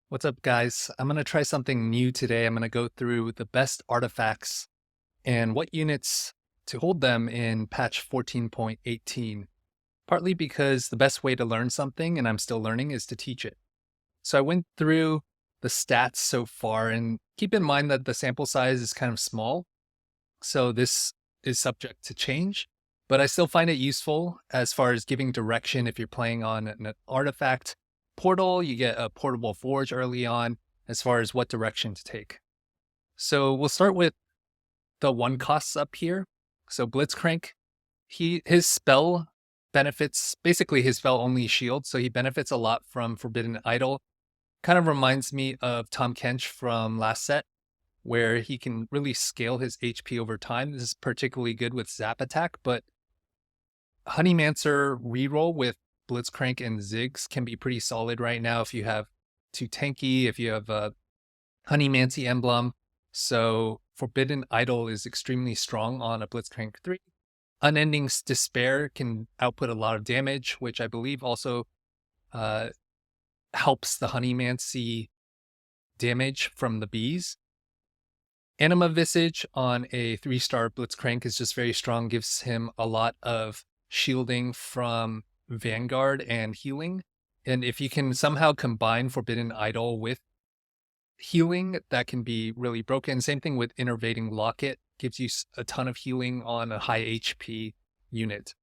What's up, guys? I'm going to try something new today. I'm going to go through the best artifacts and what units to hold them in patch 14.18, partly because the best way to learn something, and I'm still learning, is to teach it. So I went through the stats so far, and keep in mind that the sample size is kind of small, so this is subject to change, but I still find it useful as far as giving direction if you're playing on an artifact portal. You get a portable forge early on as far as what direction to take. So we'll start with the one costs up here. So Blitzcrank, his spell benefits, basically his spell only shield, so he benefits a lot from Forbidden Idol. Kind of reminds me of Tahm Kench from last set, where he can really scale his HP over time. This is particularly good with Zap Attack, but Honeymancer reroll with Blitzcrank and Ziggs can be pretty solid right now if you have too tanky, if you have a Honeymancy emblem. So Forbidden Idol is extremely strong on a Blitzcrank 3. Unending Despair can output a lot of damage, which I believe also helps the Honeymancy damage from the bees. Anima Visage on a 3-star Blitzcrank is just very strong, gives him a lot of shielding from Vanguard and healing. And if you can somehow combine Forbidden Idol with healing, that can be really broken. Same thing with Innervating Locket, gives you a ton of healing on a high HP unit.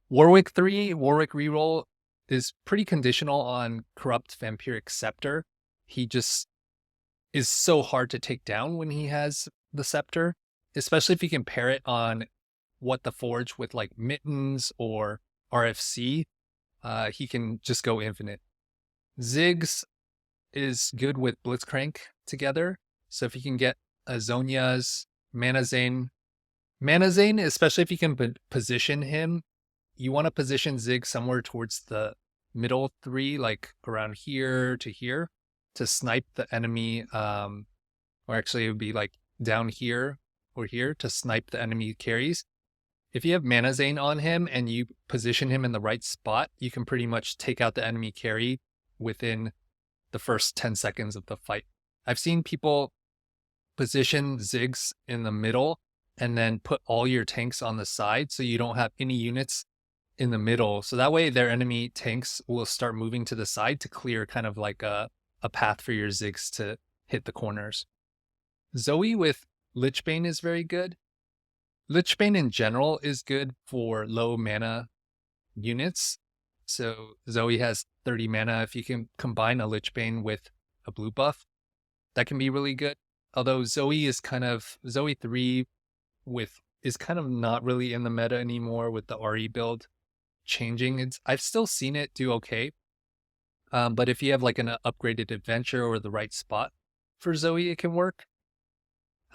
Warwick reroll is pretty conditional on Corrupt Vampiric Scepter. He just is so hard to take down when he has the Scepter, especially if you can pair it on what the Forge with like Mittens or RFC. He can just go infinite. Ziggs is good with Blitzcrank together. So if you can get Azonia's Mana Zane, especially if you can position him, you want to position Ziggs somewhere towards the middle 3, like around here to here, to snipe the enemy. Or actually it would be like down here or here to snipe the enemy carries. If you have Mana Zane on him and you position him in the right spot, you can pretty much take out the enemy carry within the first 10 seconds of the fight. I've seen people position Ziggs in the middle and then put all your tanks on the side so you don't have any units in the middle. So that way their enemy tanks will start moving to the side to clear kind of like a path for your Ziggs to hit the corners. Zoe with Lichbane is very good. Lichbane in general is good for low mana units. So Zoe has 30 mana. If you can combine a Lichbane with a blue buff, that can be really good. Although Zoe 3 is kind of not really in the meta anymore with the RE build changing. I've still seen it do okay. But if you have like an upgraded adventure or the right spot for Zoe, it can work.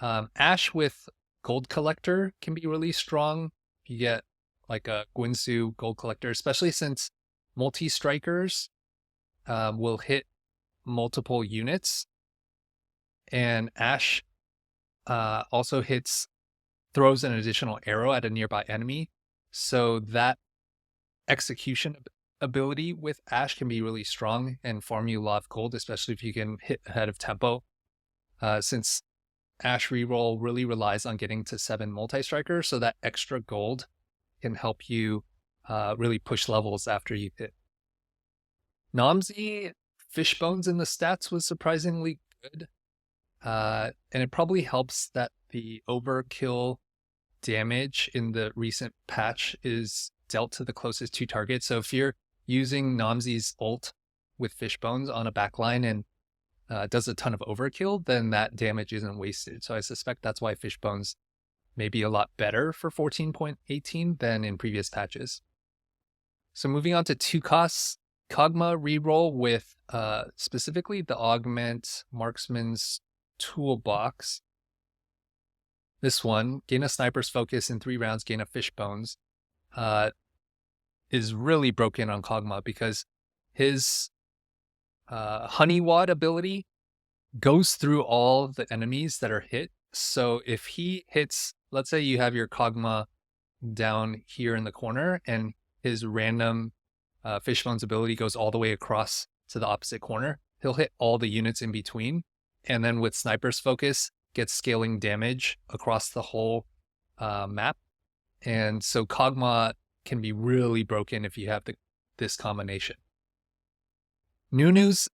Ashe with Gold Collector can be really strong. You get like a Gwynsu Gold Collector, especially since multi-strikers will hit multiple units. And Ashe also throws an additional arrow at a nearby enemy. So that execution ability with Ashe can be really strong and farm you a lot of gold, especially if you can hit ahead of tempo. Since Ashe reroll really relies on getting to 7 multi-strikers, so that extra gold can help you really push levels after you hit. Namzi Fishbones in the stats was surprisingly good, and it probably helps that the overkill damage in the recent patch is dealt to the closest 2 targets. So if you're using Namzi's ult with Fishbones on a backline and does a ton of overkill, then that damage isn't wasted. So I suspect that's why Fishbones may be a lot better for 14.18 than in previous patches. So moving on to 2 costs, Kog'Maw reroll with specifically the Augment Marksman's Toolbox. This one, gain a Sniper's Focus in 3 rounds, gain a Fishbones, is really broken on Kog'Maw because his Honey Wad ability goes through all the enemies that are hit. So if he hits, let's say you have your Kog'Maw down here in the corner and his random Fishbone's ability goes all the way across to the opposite corner, he'll hit all the units in between. And then with Sniper's Focus, gets scaling damage across the whole map. And so Kog'Maw can be really broken if you have this combination. Nunu's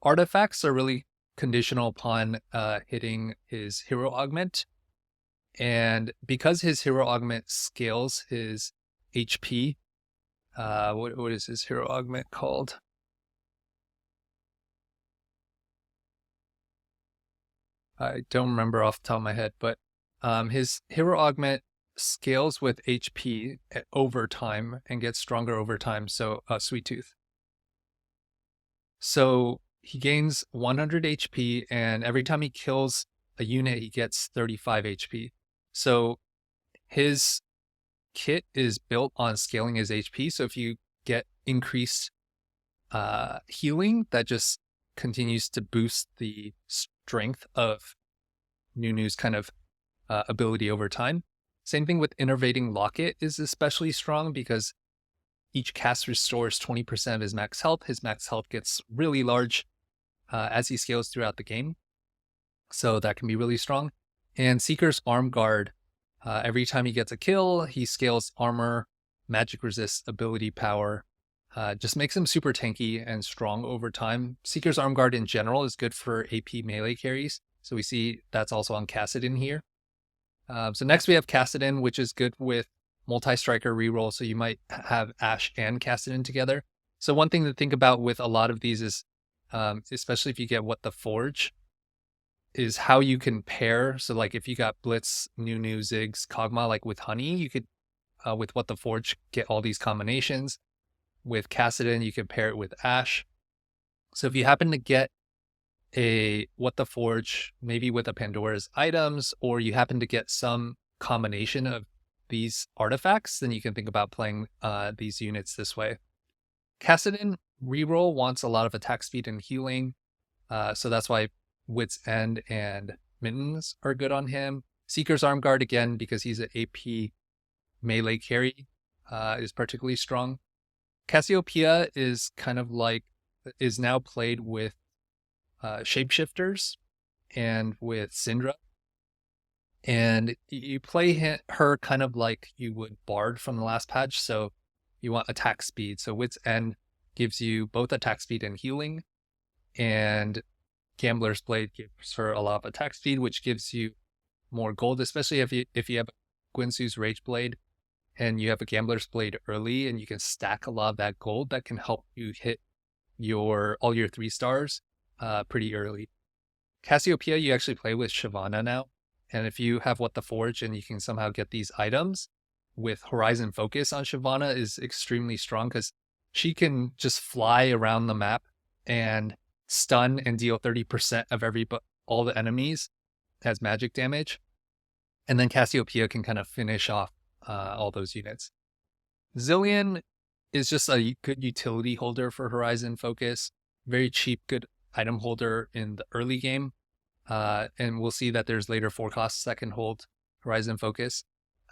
artifacts are really conditional upon hitting his hero augment. And because his hero augment scales his HP, what is his hero augment called? I don't remember off the top of my head, but his hero augment scales with HP over time and gets stronger over time. So Sweet Tooth. So he gains 100 HP, and every time he kills a unit, he gets 35 HP. So his kit is built on scaling his HP. So if you get increased healing, that just continues to boost the strength of Nunu's kind of ability over time. Same thing with Innervating Locket is especially strong because each cast restores 20% of his max health. His max health gets really large as he scales throughout the game. So that can be really strong. And Seeker's Arm Guard, every time he gets a kill, he scales armor, magic resist, ability power. Just makes him super tanky and strong over time. Seeker's Arm Guard in general is good for AP melee carries. So we see that's also on Kassadin here. So next we have Kassadin, which is good with multi-striker reroll. So you might have Ashe and Kassadin together. So one thing to think about with a lot of these is, especially if you get What the Forge, is how you can pair. So like if you got Blitz, Nunu, Ziggs, Kog'Maw, like with Honey, you could, with What the Forge, get all these combinations. With Kassadin, you can pair it with Ashe. So if you happen to get a What the Forge, maybe with a Pandora's items, or you happen to get some combination of these artifacts, then you can think about playing these units this way. Kassadin reroll wants a lot of attack speed and healing. So that's why Wit's End and Mittens are good on him. Seeker's Arm Guard, again, because he's an AP melee carry, is particularly strong. Cassiopeia is kind of like, is now played with Shapeshifters and with Syndra. And you play her kind of like you would Bard from the last patch. So you want attack speed. So Wit's End gives you both attack speed and healing. And Gambler's Blade gives her a lot of attack speed, which gives you more gold, especially if you have Guinsoo's Rage Blade and you have a Gambler's Blade early and you can stack a lot of that gold, that can help you hit all your 3 stars pretty early. Cassiopeia, you actually play with Shyvana now. And if you have What the Forge and you can somehow get these items with Horizon Focus on Shyvana, is extremely strong because she can just fly around the map and stun and deal 30% of all the enemies as magic damage. And then Cassiopeia can kind of finish off all those units. Zilean is just a good utility holder for Horizon Focus. Very cheap, good item holder in the early game. And we'll see that there's later forecasts that can hold Horizon Focus.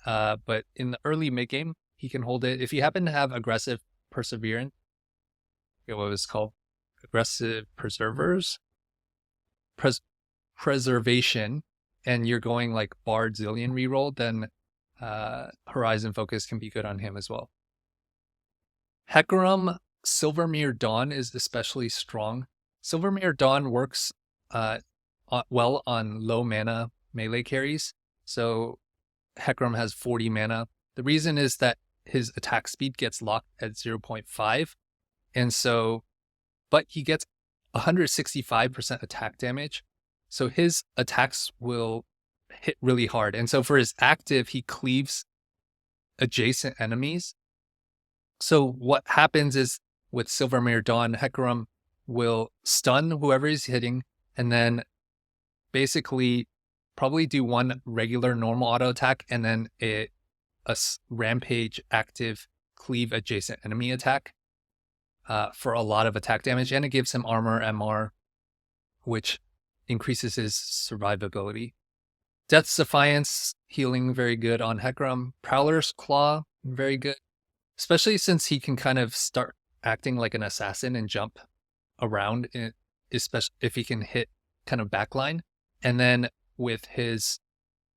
But in the early mid-game, he can hold it. If you happen to have Aggressive Perseverance, I forget what it was called, Aggressive Preservation, and you're going like Bard Zilean reroll, then Horizon Focus can be good on him as well. Hecarim Silvermere Dawn is especially strong. Silvermere Dawn works well on low mana melee carries. So Hecarim has 40 mana. The reason is that his attack speed gets locked at 0.5. And so, but he gets 165% attack damage. So his attacks will hit really hard. And so for his active, he cleaves adjacent enemies. So what happens is with Silvermere Dawn, Hecarim will stun whoever he's hitting and then basically probably do one regular normal auto attack and then a rampage active cleave adjacent enemy attack for a lot of attack damage. And it gives him armor, MR, which increases his survivability. Death's Defiance, healing very good on Hecarim. Prowler's Claw, very good. Especially since he can kind of start acting like an assassin and jump around, especially if he can hit kind of backline. And then with his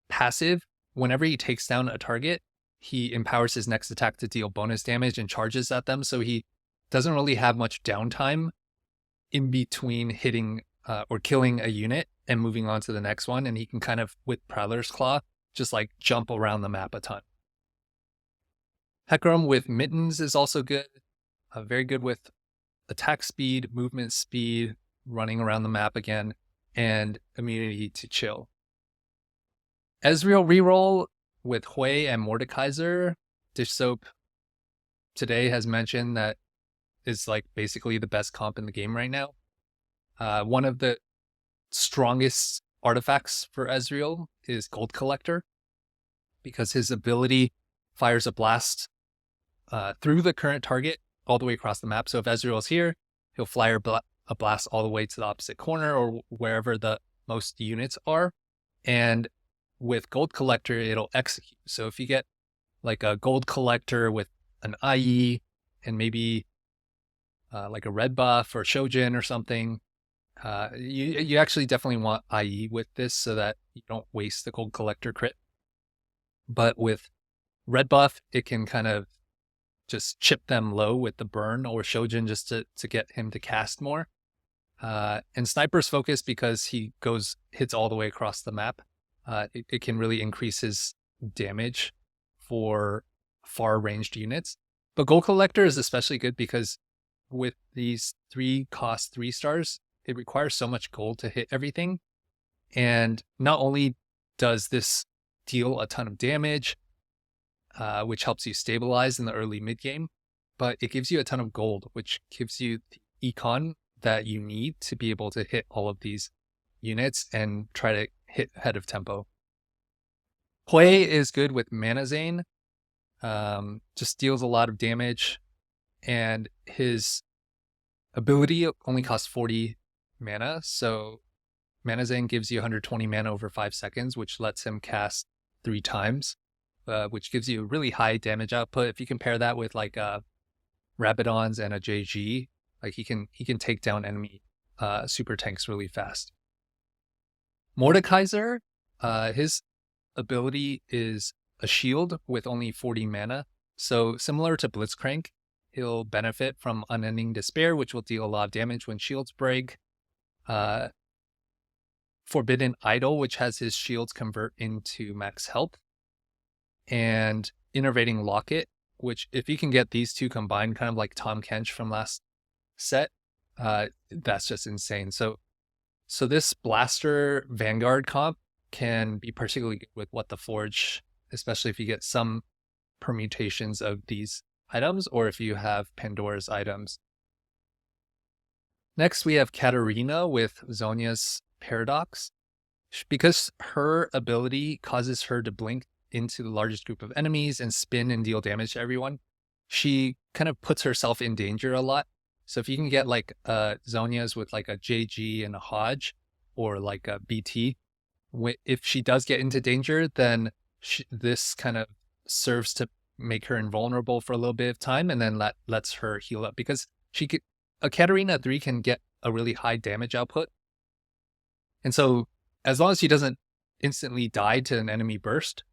passive, whenever he takes down a target, he empowers his next attack to deal bonus damage and charges at them. So he doesn't really have much downtime in between hitting or killing a unit and moving on to the next one. And he can kind of, with Prowler's Claw, just like jump around the map a ton. Hecarim with Mittens is also good. Very good with attack speed, movement speed, running around the map again, and immunity to chill. Ezreal reroll with Hui and Mordekaiser. Dish Soap today has mentioned that is like basically the best comp in the game right now. One of the strongest artifacts for Ezreal is Gold Collector, because his ability fires a blast through the current target all the way across the map. So if Ezreal's here, he'll fire a blast all the way to the opposite corner or wherever the most units are. And with Gold Collector, it'll execute. So if you get like a Gold Collector with an IE and maybe like a red buff or Shojin or something, you actually definitely want IE with this so that you don't waste the Gold Collector crit. But with red buff, it can kind of just chip them low with the burn or Shojin just to get him to cast more. And Sniper's focus, because he hits all the way across the map, it can really increase his damage for far ranged units. But Gold Collector is especially good because with these 3-cost 3-stars, it requires so much gold to hit everything. And not only does this deal a ton of damage, which helps you stabilize in the early mid game, but it gives you a ton of gold, which gives you the econ that you need to be able to hit all of these units and try to hit ahead of tempo. Hui is good with Mana Zane, just deals a lot of damage, and his ability only costs 40 mana, so Mana Zane gives you 120 mana over 5 seconds, which lets him cast 3 times, which gives you a really high damage output. If you compare that with like Rabadons and a JG, like he can take down enemy super tanks really fast. Mordekaiser, his ability is a shield with only 40 mana. So similar to Blitzcrank, he'll benefit from Unending Despair, which will deal a lot of damage when shields break. Forbidden Idol, which has his shields convert into max health. And Innervating Locket, which if you can get these two combined, kind of like Tahm Kench from last set, that's just insane. So this Blaster Vanguard comp can be particularly good with What the Forge, especially if you get some permutations of these items or if you have Pandora's items. Next, we have Katarina with Zhonya's Paradox. Because her ability causes her to blink into the largest group of enemies and spin and deal damage to everyone, she kind of puts herself in danger a lot. So if you can get like Zhonya's with like a JG and a Hodge or like a BT, if she does get into danger, then this kind of serves to make her invulnerable for a little bit of time and then lets her heal up, because a Katarina 3 can get a really high damage output. And so as long as she doesn't instantly die to an enemy burst,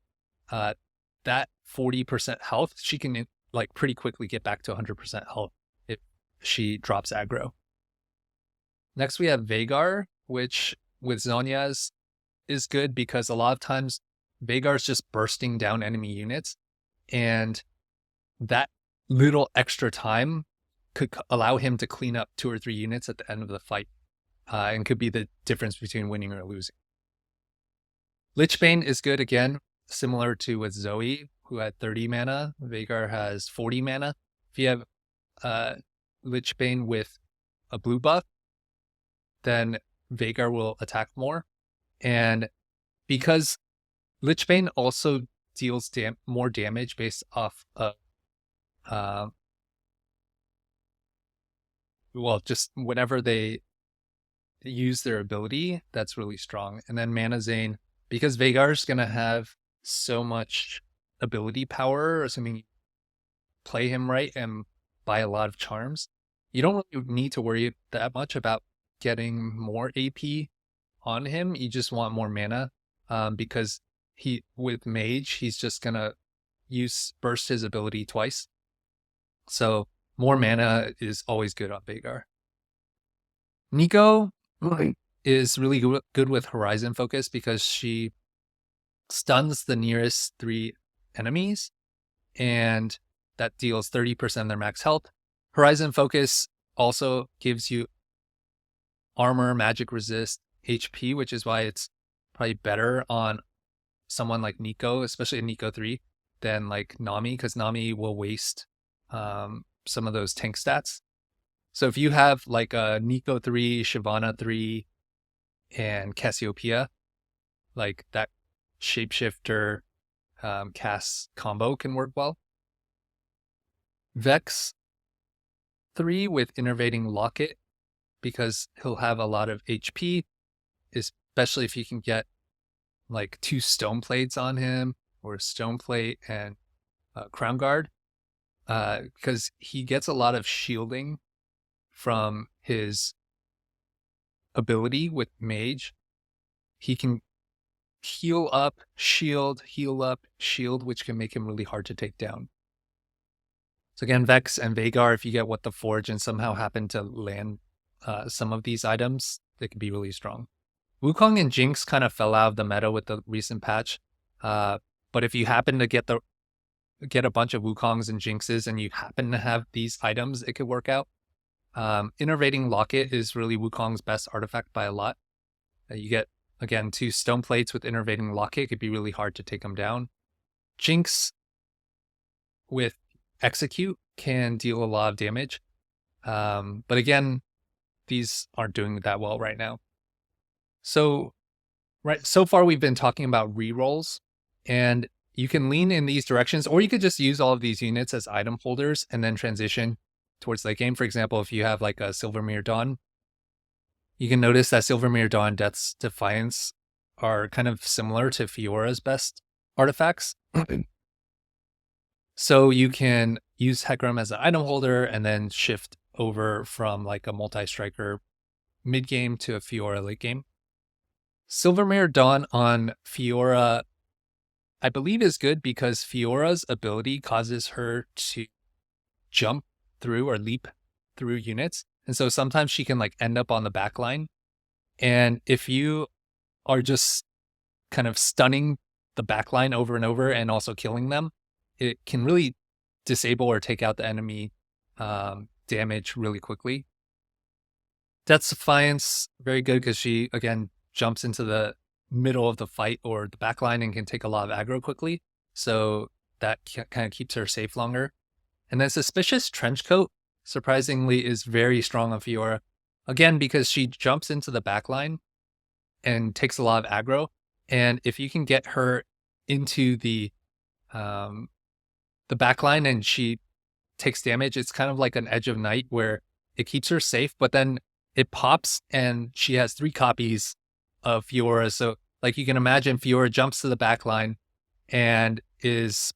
that 40% health, she can like pretty quickly get back to 100% health if she drops aggro. Next we have Veigar, which with Zhonya's is good because a lot of times Veigar's just bursting down enemy units, and that little extra time could allow him to clean up 2 or 3 units at the end of the fight, and could be the difference between winning or losing. Lichbane is good again, similar to with Zoe, who had 30 mana. Veigar has 40 mana. If you have Lichbane with a blue buff, then Veigar will attack more. And because Lichbane also deals more damage based off of just whenever they use their ability, that's really strong. And then Mana Zane, because Veigar's going to have so much ability power, assuming you play him right and buy a lot of charms, you don't really need to worry that much about getting more AP on him. You just want more mana, because with Mage, he's just gonna burst his ability twice. So more mana is always good on Veigar. Nico is really good with Horizon Focus because she stuns the nearest 3 enemies, and that deals 30% of their max health. Horizon Focus also gives you armor, magic resist, HP, which is why it's probably better on someone like Nico, especially in Nico 3, than like Nami, because Nami will waste some of those tank stats. So if you have like a Nico 3, Shyvana 3, and Cassiopeia, like that shapeshifter cast combo can work well. Vex 3 with Innervating Locket, because he'll have a lot of HP, especially if you can get like 2 stone plates on him, or a stone plate and crown guard, because he gets a lot of shielding from his ability with Mage. He can heal up, shield, heal up, shield, which can make him really hard to take down. So again, Vex and Veigar, if you get What the Forge and somehow happen to land some of these items, they can be really strong. Wukong and Jinx kind of fell out of the meta with the recent patch, but if you happen to get a bunch of Wukongs and Jinxes and you happen to have these items, it could work out. Innervating Locket is really Wukong's best artifact by a lot. You get, again, 2 stone plates with Innervating Locket. It could be really hard to take them down. Jinx with Execute can deal a lot of damage. But again, these aren't doing that well right now. So far we've been talking about rerolls, and you can lean in these directions, or you could just use all of these units as item holders and then transition towards late game. For example, if you have like a Silvermere Dawn, you can notice that Silvermere Dawn, Death's Defiance are kind of similar to Fiora's best artifacts. So you can use Hecarim as an item holder and then shift over from like a multi-striker mid-game to a Fiora late game. Silvermere Dawn on Fiora, I believe, is good because Fiora's ability causes her to jump through or leap through units. And so sometimes she can like end up on the back line. And if you are just kind of stunning the back line over and over and also killing them, it can really disable or take out the enemy damage really quickly. Death's Defiance, very good because she, again, jumps into the middle of the fight or the back line and can take a lot of aggro quickly. So that kind of keeps her safe longer. And then Suspicious Trenchcoat, surprisingly, is very strong on Fiora. Again, because she jumps into the backline and takes a lot of aggro. And if you can get her into the backline and she takes damage, it's kind of like an Edge of Night where it keeps her safe, but then it pops and she has 3 copies of Fiora. So like you can imagine, Fiora jumps to the backline and is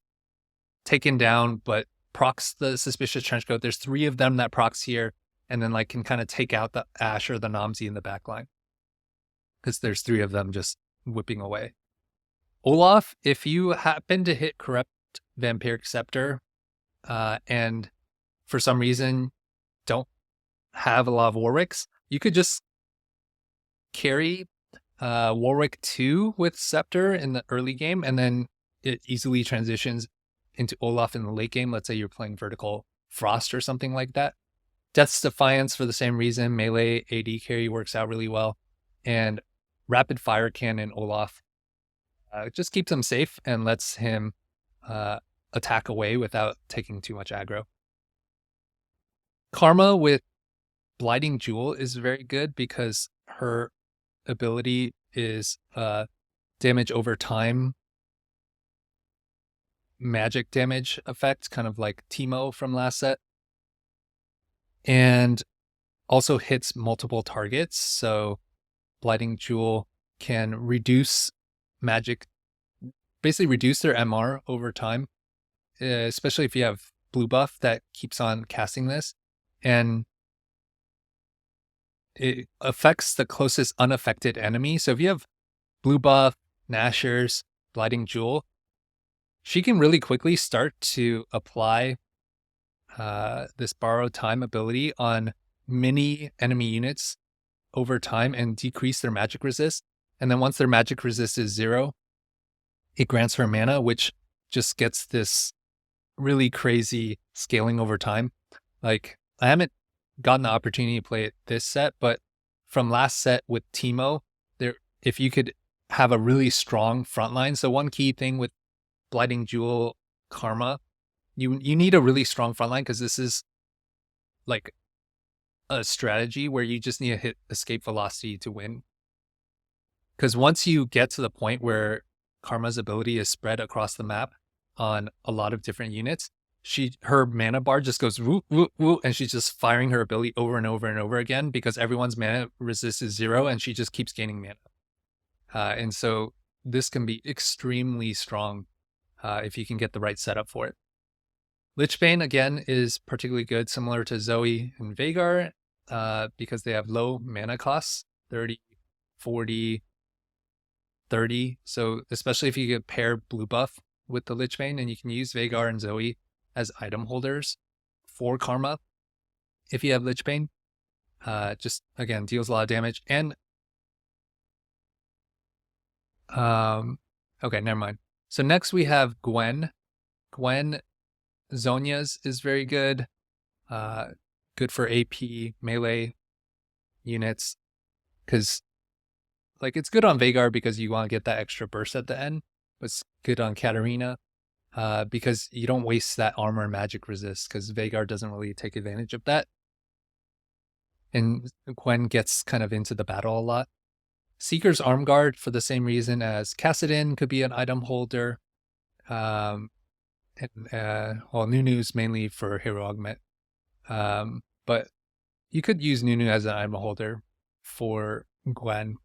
taken down, but procs the Suspicious Trenchcoat. There's 3 of them that procs here, and then like can kind of take out the Ashe or the Namzi in the backline because there's 3 of them just whipping away. Olaf, if you happen to hit Corrupt Vampiric Scepter and for some reason don't have a lot of Warwicks, you could just carry Warwick 2 with Scepter in the early game, and then it easily transitions into Olaf in the late game. Let's say you're playing Vertical Frost or something like that. Death's Defiance, for the same reason, melee AD carry works out really well. And Rapid Fire Cannon Olaf just keeps him safe and lets him attack away without taking too much aggro. Karma with Blighting Jewel is very good because her ability is damage over time magic damage effect, kind of like Teemo from last set, and also hits multiple targets. So Blighting Jewel can reduce magic, basically reduce their MR over time, especially if you have blue buff that keeps on casting this. And it affects the closest unaffected enemy. So if you have blue buff, Nashers, Blighting Jewel, she can really quickly start to apply this borrowed time ability on many enemy units over time and decrease their magic resist. And then once their magic resist is 0, it grants her mana, which just gets this really crazy scaling over time. Like, I haven't gotten the opportunity to play it this set, but from last set with Teemo, if you could have a really strong frontline. So one key thing with Blighting Jewel Karma, you need a really strong frontline, because this is like a strategy where you just need to hit escape velocity to win. Because once you get to the point where Karma's ability is spread across the map on a lot of different units, her mana bar just goes woo, woo, woo, and she's just firing her ability over and over and over again because everyone's mana resist is 0 and she just keeps gaining mana. And so this can be extremely strong if you can get the right setup for it. Lichbane, again, is particularly good, similar to Zoe and Veigar, because they have low mana costs, 30, 40, 30. So especially if you could pair blue buff with the Lichbane, and you can use Veigar and Zoe as item holders for Karma if you have Lichbane. Just, again, deals a lot of damage. And, okay, never mind. So next we have Gwen. Zhonya's is very good. Good for AP melee units. Because, like, it's good on Veigar because you want to get that extra burst at the end. But it's good on Katarina because you don't waste that armor and magic resist, because Veigar doesn't really take advantage of that. And Gwen gets kind of into the battle a lot. Seeker's Arm Guard, for the same reason as Kassadin, could be an item holder. Well, Nunu's mainly for hero augment. But you could use Nunu as an item holder for Gwen.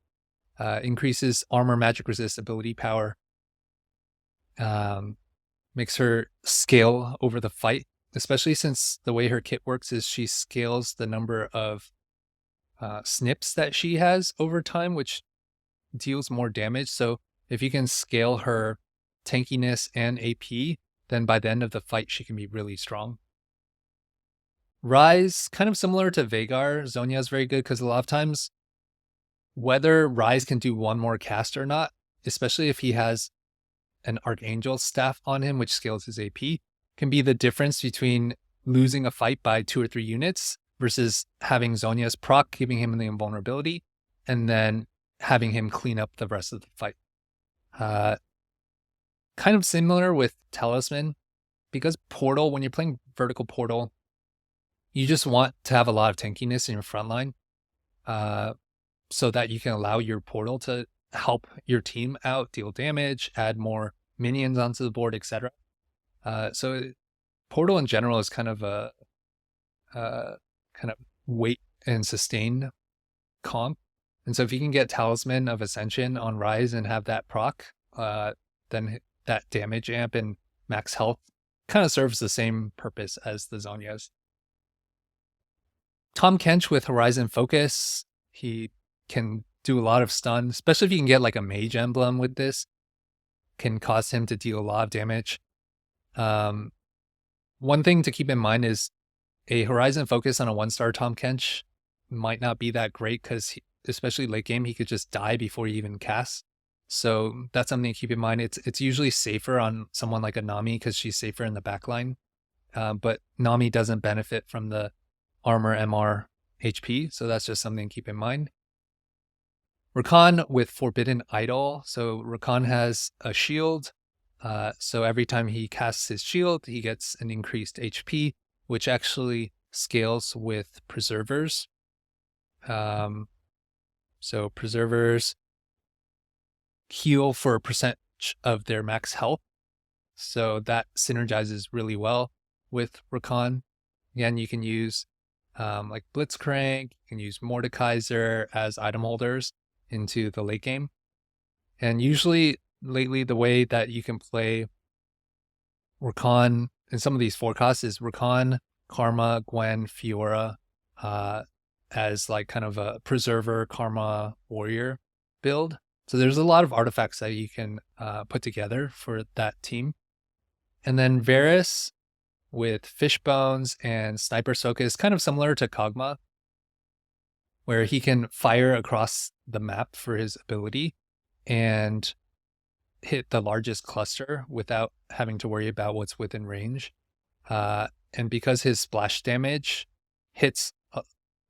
Increases armor, magic resist, ability power. Makes her scale over the fight, especially since the way her kit works is she scales the number of snips that she has over time, which deals more damage. So if you can scale her tankiness and AP, then by the end of the fight, she can be really strong. Ryze, kind of similar to Veigar. Zhonya is very good because a lot of times, whether Ryze can do one more cast or not, especially if he has an Archangel staff on him, which scales his AP, can be the difference between losing a fight by 2 or 3 units versus having Zhonya's proc, giving him the invulnerability, and then having him clean up the rest of the fight. Kind of similar with Talisman, because Portal, when you're playing vertical Portal, you just want to have a lot of tankiness in your front line so that you can allow your Portal to help your team out, deal damage, add more minions onto the board, etc. So Portal in general is kind of a kind of wait and sustain comp. And so if you can get Talisman of Ascension on Ryze and have that proc, then that damage amp and max health kind of serves the same purpose as the Zhonya's. Tahm Kench with Horizon Focus, he can do a lot of stun, especially if you can get like a mage emblem with this, can cause him to deal a lot of damage. One thing to keep in mind is a Horizon Focus on a 1-star Tahm Kench might not be that great because, especially late game, he could just die before he even casts. So that's something to keep in mind. It's usually safer on someone like a Nami because she's safer in the backline. But Nami doesn't benefit from the armor, MR, HP. So that's just something to keep in mind. Rakan with Forbidden Idol. So Rakan has a shield. So every time he casts his shield, he gets an increased HP, which actually scales with Preservers. So Preservers heal for a percentage of their max health. So that synergizes really well with Rakan. Again, you can use like Blitzcrank, you can use Mordekaiser as item holders into the late game. And usually lately the way that you can play Rakan in some of these forecasts is Rakan, Karma, Gwen, Fiora, as like kind of a preserver karma warrior build. So there's a lot of artifacts that you can put together for that team. And then Varus with Fish Bones and Sniper Soka is kind of similar to Kog'Maw, where he can fire across the map for his ability and hit the largest cluster without having to worry about what's within range. And because his splash damage hits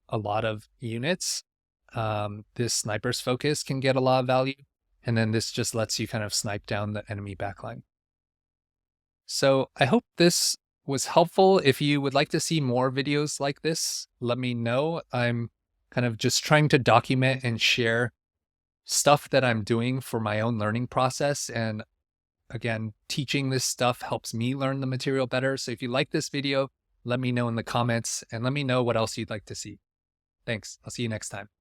a lot of units, this Sniper's Focus can get a lot of value. And then this just lets you kind of snipe down the enemy backline. So I hope this was helpful. If you would like to see more videos like this, let me know. I'm kind of just trying to document and share stuff that I'm doing for my own learning process. And again, teaching this stuff helps me learn the material better. So if you like this video, let me know in the comments and let me know what else you'd like to see. Thanks. I'll see you next time.